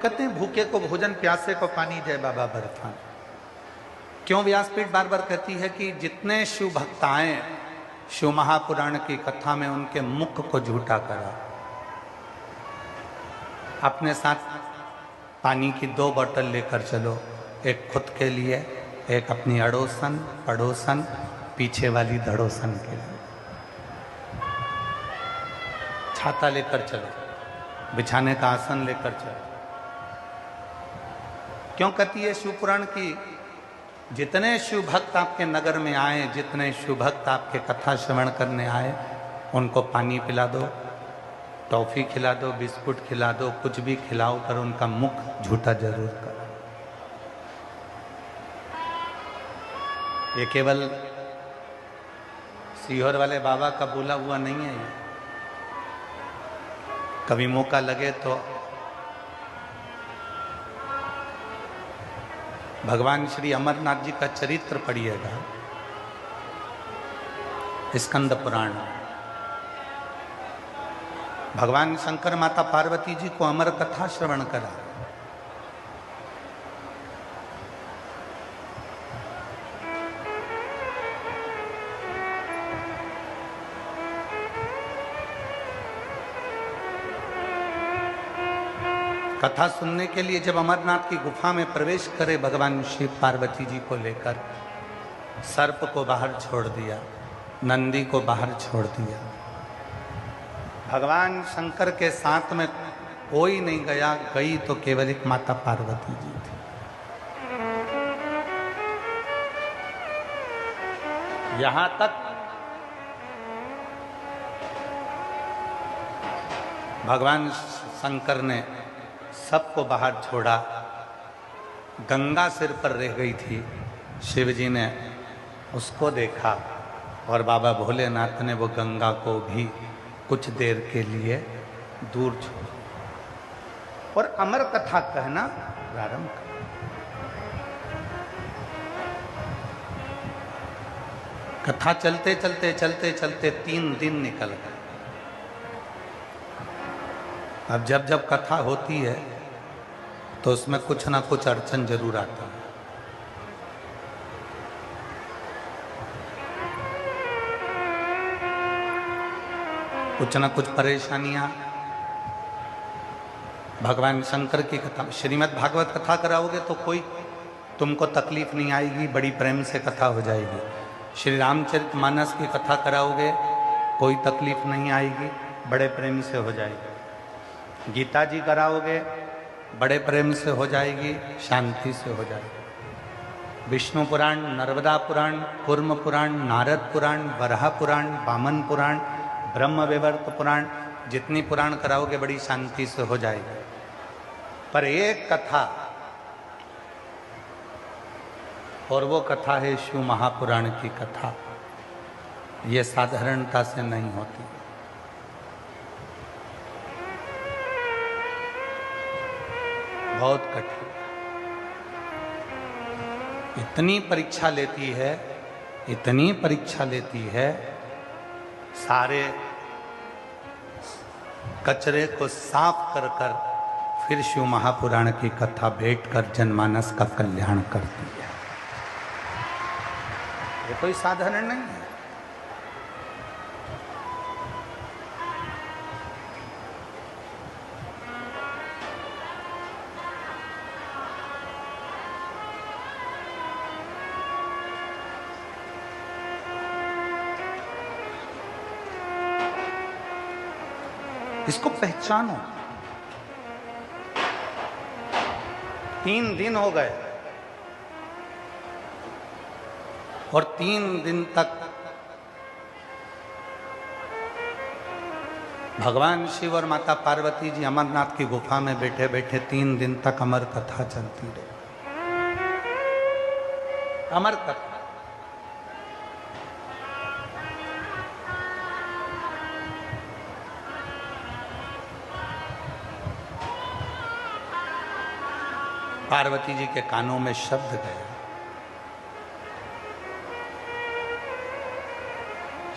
कहते हैं भूखे को भोजन, प्यासे को पानी, जय बाबा बर्फान। क्यों व्यासपीठ बार बार कहती है कि जितने शिव भक्त आए शिव महापुराण की कथा में उनके मुख को झूठा करा। अपने साथ पानी की 2 बोतल लेकर चलो, एक खुद के लिए, एक अपनी अड़ोसन पड़ोसन पीछे वाली धड़ोसन के लिए। छाता लेकर चलो, बिछाने का आसन लेकर चलो। क्यों कहती है शिव पुराण की जितने शिव भक्त आपके नगर में आए, जितने शिव भक्त आपके कथा श्रवण करने आए, उनको पानी पिला दो, टॉफी खिला दो, बिस्कुट खिला दो, कुछ भी खिलाओ, पर उनका मुख झूठा जरूर करो। ये केवल सीहोर वाले बाबा का बोला हुआ नहीं है। कभी मौका लगे तो भगवान श्री अमरनाथ जी का चरित्र पढ़िएगा, स्कंद पुराण। भगवान शंकर माता पार्वती जी को अमर कथा श्रवण करा। कथा सुनने के लिए जब अमरनाथ की गुफा में प्रवेश करे भगवान शिव पार्वती जी को लेकर, सर्प को बाहर छोड़ दिया, नंदी को बाहर छोड़ दिया। भगवान शंकर के साथ में कोई नहीं गया, गई तो केवल एक माता पार्वती जी थी। यहां तक भगवान शंकर ने सबको बाहर छोड़ा। गंगा सिर पर रह गई थी, शिव जी ने उसको देखा और बाबा भोलेनाथ ने वो गंगा को भी कुछ देर के लिए दूर छोड़ा और अमर कथा कहना प्रारंभ कर। कथा चलते चलते चलते चलते 3 दिन निकल गए। अब जब जब कथा होती है तो उसमें कुछ ना कुछ अड़चन जरूर आता है। कुछ ना कुछ परेशानियां। भगवान शंकर की कथा, श्रीमद् भागवत कथा कराओगे तो कोई तुमको तकलीफ नहीं आएगी, बड़ी प्रेम से कथा हो जाएगी। श्री रामचरितमानस की कथा कराओगे कोई तकलीफ नहीं आएगी, बड़े प्रेम से हो जाएगी। गीता जी कराओगे बड़े प्रेम से हो जाएगी, शांति से हो जाएगी। विष्णु पुराण, नर्मदा पुराण, कूर्म पुराण, नारद पुराण, वराह पुराण, वामन पुराण, ब्रह्म विवर्त पुराण, जितनी पुराण कराओगे बड़ी शांति से हो जाएगी। पर एक कथा, और वो कथा है शिव महापुराण की कथा। ये साधारणता से नहीं होती। बहुत कठिन, इतनी परीक्षा लेती है, इतनी परीक्षा लेती है, सारे कचरे को साफ कर कर फिर शिव महापुराण की कथा बैठकर जनमानस का कल्याण करती है। ये कोई साधारण नहीं है। इसको पहचानो। 3 दिन हो गए और 3 दिन तक भगवान शिव और माता पार्वती जी अमरनाथ की गुफा में बैठे बैठे 3 दिन तक अमर कथा चलती रही। अमर कथा। पार्वती जी के कानों में शब्द गया,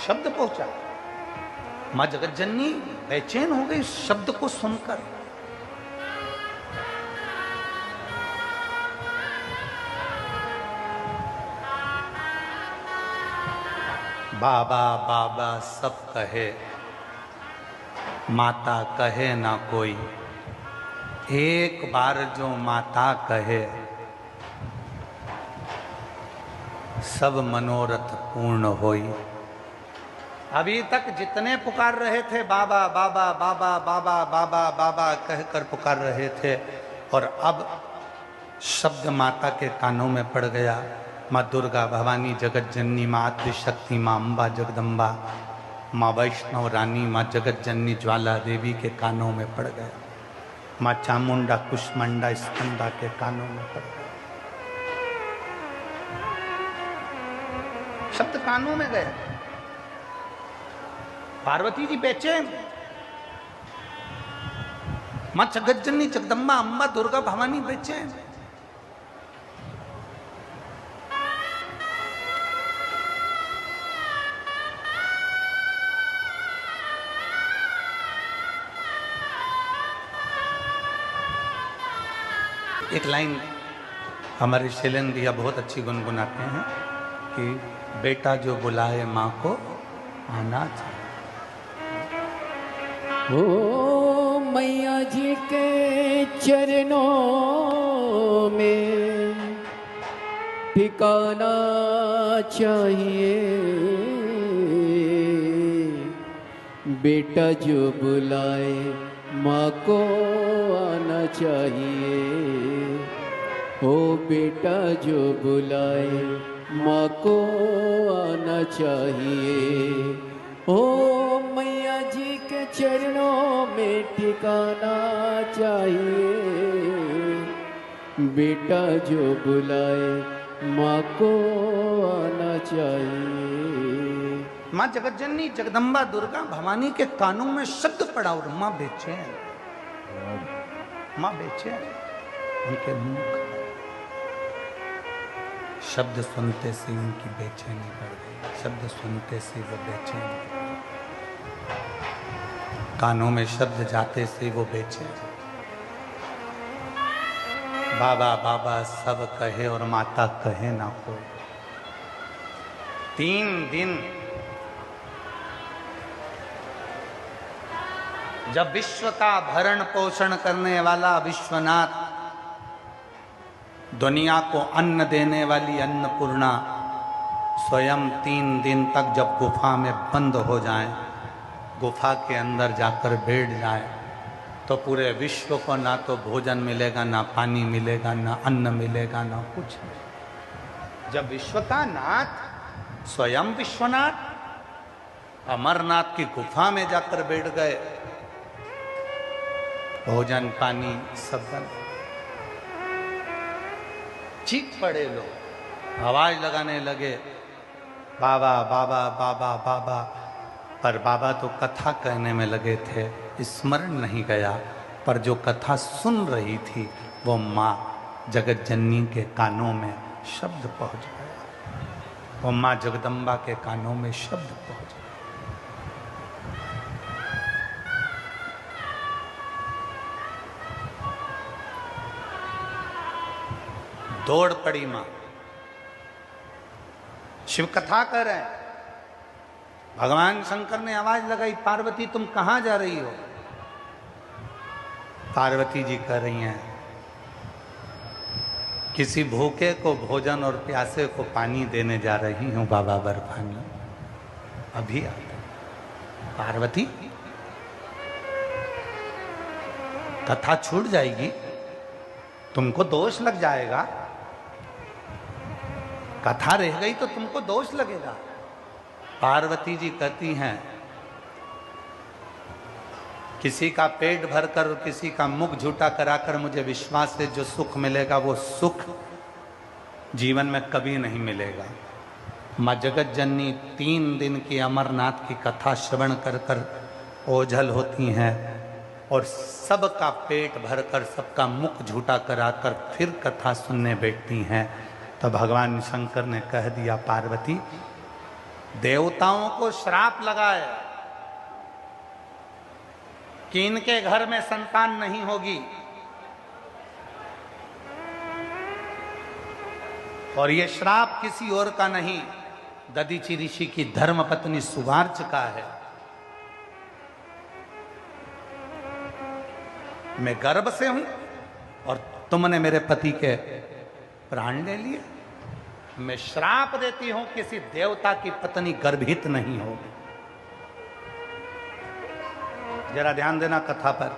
शब्द पहुंचा। मां जगत जननी बेचैन हो गई शब्द को सुनकर। बाबा बाबा सब कहे, माता कहे ना कोई। एक बार जो माता कहे, सब मनोरथ पूर्ण होई। अभी तक जितने पुकार रहे थे बाबा बाबा बाबा बाबा बाबा बाबा कहकर पुकार रहे थे, और अब शब्द माता के कानों में पड़ गया। माँ दुर्गा, भवानी, जगत जननी, माँ आदिशक्ति, माँ अम्बा जगदम्बा, माँ वैष्णव रानी, माँ जगत जननी ज्वाला देवी के कानों में पड़ गया। माँ चामुंडा, कुष्मांडा, स्कंदा के कानों में पड़ गया। शब्द कानों में गया। पार्वती जी बेचैन, माँ जगत जननी जगदम्बा अम्बा दुर्गा भवानी बेचैन। एक लाइन हमारे शैलेंद्र भैया बहुत अच्छी गुनगुनाते हैं कि बेटा जो बुलाए माँ को आना चाहिए। ओ मैया जी के चरणों में ठिकाना चाहिए, बेटा जो बुलाए माँ को आना चाहिए। ओ बेटा जो बुलाए माँ को आना चाहिए। ओ मैया जी के चरणों में ठिकाना चाहिए, बेटा जो बुलाए माँ को आना चाहिए। माँ जगत जननी जगदम्बा दुर्गा भवानी के कानों में शब्द पड़ा और माँ बेचैन, माँ बेचैन। उनके मुख शब्द सुनते से उनकी बेचैनी बढ़ गई। शब्द सुनते से वो बेचैन, कानों में शब्द जाते से वो बेचैन। बाबा बाबा सब कहे और माता कहे ना कोई। 3 दिन जब विश्व का भरण पोषण करने वाला विश्वनाथ, दुनिया को अन्न देने वाली अन्नपूर्णा स्वयं 3 दिन तक जब गुफा में बंद हो जाए, गुफा के अंदर जाकर बैठ जाए, तो पूरे विश्व को ना तो भोजन मिलेगा, ना पानी मिलेगा, ना अन्न मिलेगा, ना कुछ। जब विश्व का नाथ स्वयं विश्वनाथ अमरनाथ की गुफा में जाकर बैठ गए, भोजन पानी सब बंद। चीख पड़े लोग, आवाज लगाने लगे बाबा बाबा बाबा बाबा। पर बाबा तो कथा कहने में लगे थे, स्मरण नहीं गया। पर जो कथा सुन रही थी वो माँ जगत जननी के कानों में शब्द पहुंच गया। वो माँ जगदम्बा के कानों में शब्द पहुंच गया। दौड़ पड़ी मां। शिव कथा कर रहे हैं, भगवान शंकर ने आवाज लगाई, पार्वती तुम कहां जा रही हो? पार्वती जी कह रही हैं, किसी भूखे को भोजन और प्यासे को पानी देने जा रही हूं बाबा बर्फानी, अभी आते। पार्वती कथा छूट जाएगी, तुमको दोष लग जाएगा। कथा रह गई तो तुमको दोष लगेगा। पार्वती जी कहती हैं, किसी का पेट भरकर और किसी का मुख झूठा कराकर मुझे विश्वास से जो सुख मिलेगा वो सुख जीवन में कभी नहीं मिलेगा। माँ जगत जननी 3 दिन की अमरनाथ की कथा श्रवण कर कर ओझल होती हैं और सबका पेट भरकर सबका मुख झूठा कराकर फिर कथा सुनने बैठती हैं। तो भगवान शंकर ने कह दिया, पार्वती देवताओं को श्राप लगाए कि इनके घर में संतान नहीं होगी, और ये श्राप किसी और का नहीं, दधीचि ऋषि की धर्म पत्नी सुवार्चिका है। मैं गर्भ से हूं और तुमने मेरे पति के प्राण ले लिए। मैं श्राप देती हूं किसी देवता की पत्नी गर्भित नहीं होगी। जरा ध्यान देना कथा पर।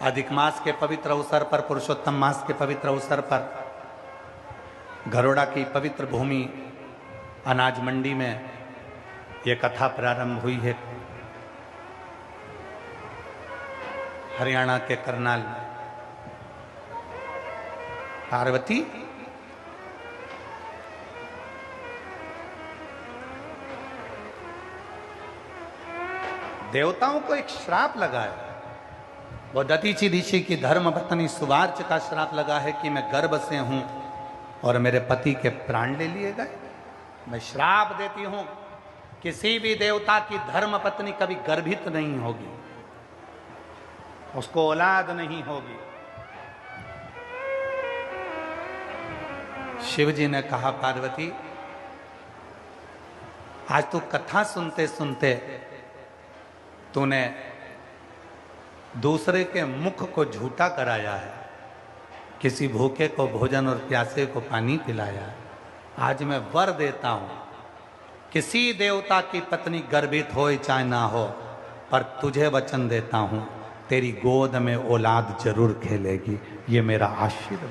अधिक मास के पवित्र अवसर पर, पुरुषोत्तम मास के पवित्र अवसर पर घरोड़ा की पवित्र भूमि अनाज मंडी में यह कथा प्रारंभ हुई है। हरियाणा के करनाल पार्वती देवताओं को एक श्राप लगा है। वो दधीचि ऋषि की धर्म पत्नी सुवार्च का श्राप लगा है कि मैं गर्भ से हूं और मेरे पति के प्राण ले लिए गए। मैं श्राप देती हूं किसी भी देवता की धर्म पत्नी कभी गर्भित नहीं होगी, उसको औलाद नहीं होगी। शिव जी ने कहा, पार्वती आज तू कथा सुनते सुनते तूने दूसरे के मुख को झूठा कराया है, किसी भूखे को भोजन और प्यासे को पानी पिलाया है। आज मैं वर देता हूं, किसी देवता की पत्नी गर्भित हो चाहे ना हो, पर तुझे वचन देता हूं तेरी गोद में औलाद जरूर खेलेगी। ये मेरा आशीर्वाद।